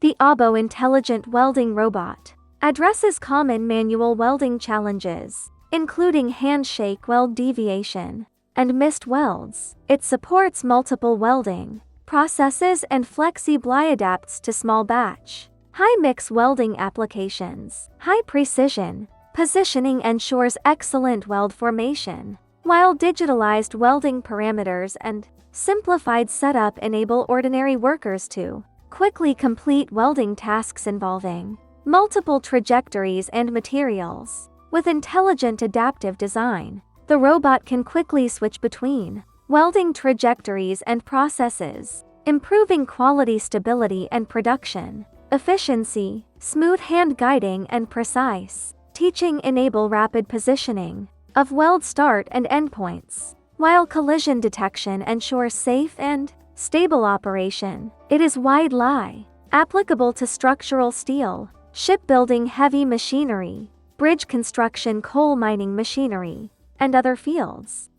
The AUBO Intelligent Welding Robot addresses common manual welding challenges, including handshake weld deviation and missed welds. It supports multiple welding processes and flexibly adapts to small batch, high-mix welding applications. High precision positioning ensures excellent weld formation, while digitalized welding parameters and simplified setup enable ordinary workers to quickly complete welding tasks involving multiple trajectories and materials. With intelligent adaptive design, the robot can quickly switch between welding trajectories and processes, improving quality, stability, and production efficiency. Smooth hand guiding and precise teaching enable rapid positioning of weld start and endpoints, while collision detection ensures safe and stable operation. It is widely applicable to structural steel, shipbuilding, heavy machinery, bridge construction, coal mining machinery, and other fields.